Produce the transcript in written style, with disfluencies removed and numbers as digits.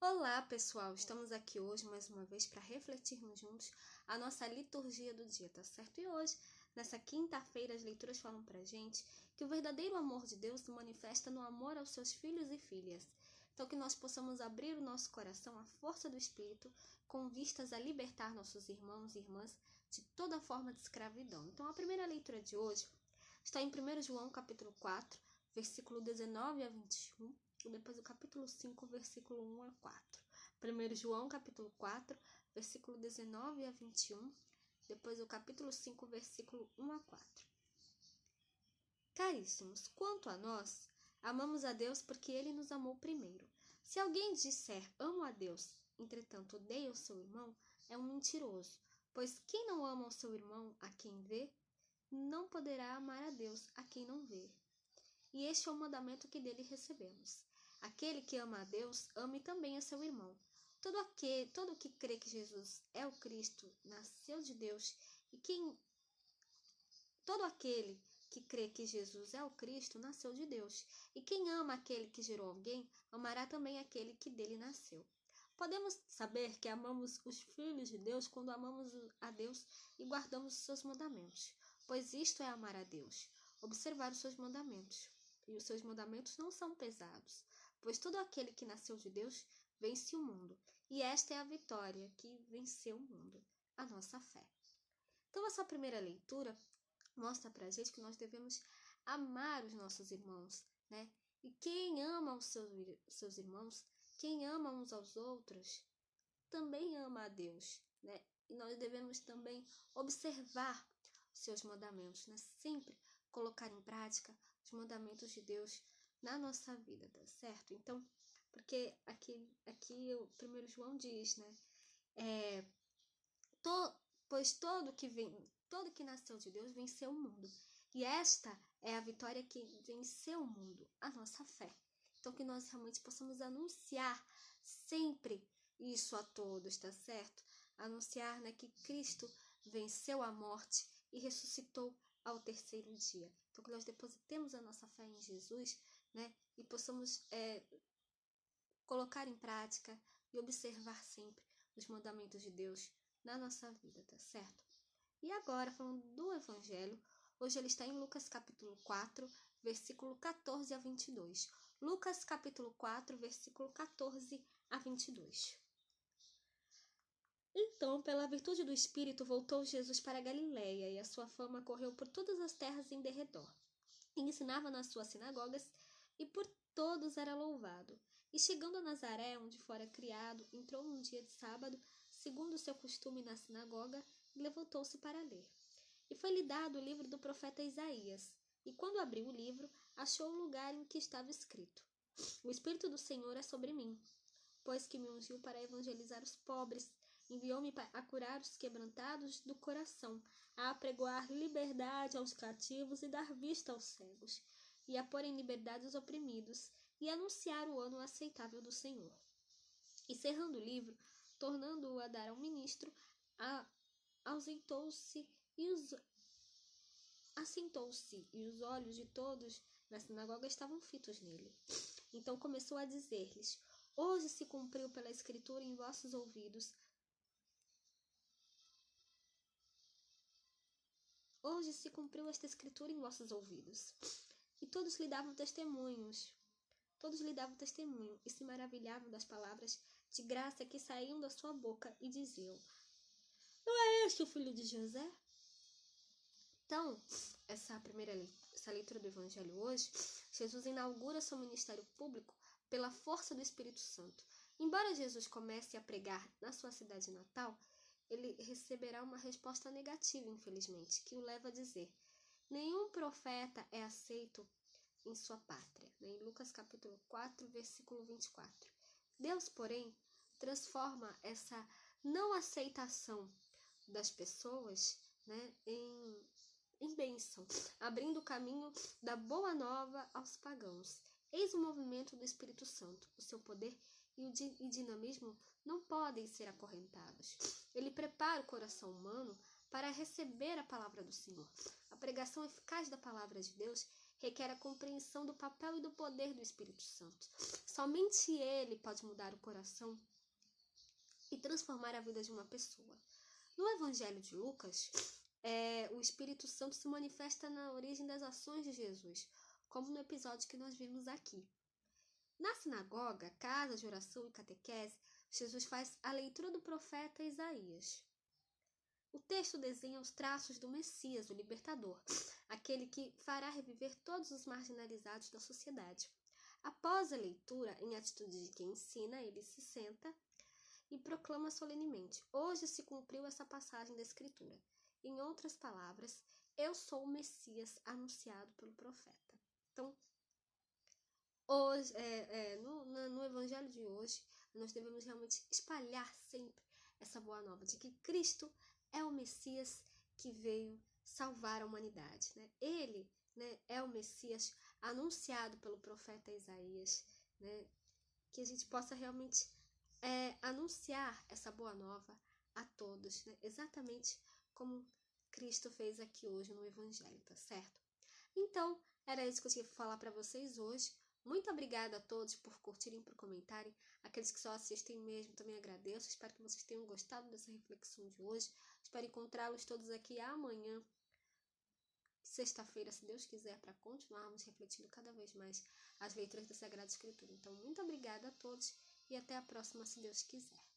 Olá, pessoal! Estamos aqui hoje mais uma vez para refletirmos juntos a nossa liturgia do dia, tá certo? E hoje, nessa quinta-feira, as leituras falam pra gente que o verdadeiro amor de Deus se manifesta no amor aos seus filhos e filhas. Então, que nós possamos abrir o nosso coração à força do Espírito com vistas a libertar nossos irmãos e irmãs de toda forma de escravidão. Então, a primeira leitura de hoje está em 1 João capítulo 4, versículo 19 a 21. E depois o capítulo 5, versículo 1 a 4. 1 João, capítulo 4, versículo 19 a 21. Depois o capítulo 5, versículo 1 a 4. Caríssimos, quanto a nós, amamos a Deus porque Ele nos amou primeiro. Se alguém disser amo a Deus, entretanto odeia o seu irmão, é um mentiroso. Pois quem não ama o seu irmão a quem vê, não poderá amar a Deus a quem não vê. E este é o mandamento que dele recebemos. Aquele que ama a Deus, ame também a seu irmão. Todo que crê que Jesus é o Cristo, nasceu de Deus, todo aquele que crê que Jesus é o Cristo, nasceu de Deus. E quem ama aquele que gerou alguém, amará também aquele que dele nasceu. Podemos saber que amamos os filhos de Deus quando amamos a Deus e guardamos os seus mandamentos, pois isto é amar a Deus, observar os seus mandamentos. E os seus mandamentos não são pesados, pois todo aquele que nasceu de Deus vence o mundo. E esta é a vitória que venceu o mundo, a nossa fé. Então, essa primeira leitura mostra pra gente que nós devemos amar os nossos irmãos, né? E quem ama os seus irmãos, quem ama uns aos outros, também ama a Deus, né? E nós devemos também observar os seus mandamentos, né? Sempre colocar em prática os mandamentos de Deus na nossa vida, tá certo? Então, porque aqui o 1 João diz, né? Pois todo que nasceu de Deus venceu o mundo. E esta é a vitória que venceu o mundo, a nossa fé. Então, que nós realmente possamos anunciar sempre isso a todos, tá certo? Anunciar, né, que Cristo venceu a morte e ressuscitou ao terceiro dia. Então, que nós depositemos a nossa fé em Jesus, né, e possamos colocar em prática e observar sempre os mandamentos de Deus na nossa vida, tá certo? E agora, falando do Evangelho, hoje ele está em Lucas capítulo 4, versículo 14 a 22. Lucas capítulo 4, versículo 14 a 22. Então, pela virtude do Espírito, voltou Jesus para a Galiléia, e a sua fama correu por todas as terras em derredor. E ensinava nas suas sinagogas, e por todos era louvado. E chegando a Nazaré, onde fora criado, entrou num dia de sábado, segundo o seu costume na sinagoga, e levantou-se para ler. E foi-lhe dado o livro do profeta Isaías. E quando abriu o livro, achou o lugar em que estava escrito: O Espírito do Senhor é sobre mim, pois que me ungiu para evangelizar os pobres, enviou-me a curar os quebrantados do coração, a apregoar liberdade aos cativos e dar vista aos cegos, e a pôr em liberdade os oprimidos, e anunciar o ano aceitável do Senhor. E cerrando o livro, tornando-o a dar ao ministro, assentou-se e os olhos de todos na sinagoga estavam fitos nele. Então começou a dizer-lhes: Hoje se cumpriu pela Escritura em vossos ouvidos. Hoje se cumpriu esta Escritura em vossos ouvidos. E todos lhe davam testemunho e se maravilhavam das palavras de graça que saíam da sua boca e diziam: Não é este o filho de José? Então, essa leitura do Evangelho hoje, Jesus inaugura seu ministério público pela força do Espírito Santo. Embora Jesus comece a pregar na sua cidade natal, ele receberá uma resposta negativa, infelizmente, que o leva a dizer: nenhum profeta é aceito em sua pátria. Em Lucas capítulo 4, versículo 24. Deus, porém, transforma essa não aceitação das pessoas, né, em bênção, abrindo o caminho da boa nova aos pagãos. Eis o movimento do Espírito Santo. O seu poder e o dinamismo não podem ser acorrentados. Ele prepara o coração humano para receber a palavra do Senhor. A pregação eficaz da palavra de Deus requer a compreensão do papel e do poder do Espírito Santo. Somente ele pode mudar o coração e transformar a vida de uma pessoa. No Evangelho de Lucas, o Espírito Santo se manifesta na origem das ações de Jesus, como no episódio que nós vimos aqui. Na sinagoga, casa de oração e catequese, Jesus faz a leitura do profeta Isaías. O texto desenha os traços do Messias, o libertador, aquele que fará reviver todos os marginalizados da sociedade. Após a leitura, em atitude de quem ensina, ele se senta e proclama solenemente: hoje se cumpriu essa passagem da Escritura. Em outras palavras, eu sou o Messias anunciado pelo profeta. Então, hoje, no Evangelho de hoje, nós devemos realmente espalhar sempre essa boa nova de que Cristo é o Messias que veio salvar a humanidade. Né? Ele, né, é o Messias anunciado pelo profeta Isaías. Né? Que a gente possa realmente anunciar essa boa nova a todos, né? Exatamente como Cristo fez aqui hoje no Evangelho, tá certo? Então, era isso que eu tinha para falar para vocês hoje. Muito obrigada a todos por curtirem, por comentarem. Aqueles que só assistem mesmo, também agradeço. Espero que vocês tenham gostado dessa reflexão de hoje. Espero encontrá-los todos aqui amanhã, sexta-feira, se Deus quiser, para continuarmos refletindo cada vez mais as leituras da Sagrada Escritura. Então, muito obrigada a todos e até a próxima, se Deus quiser.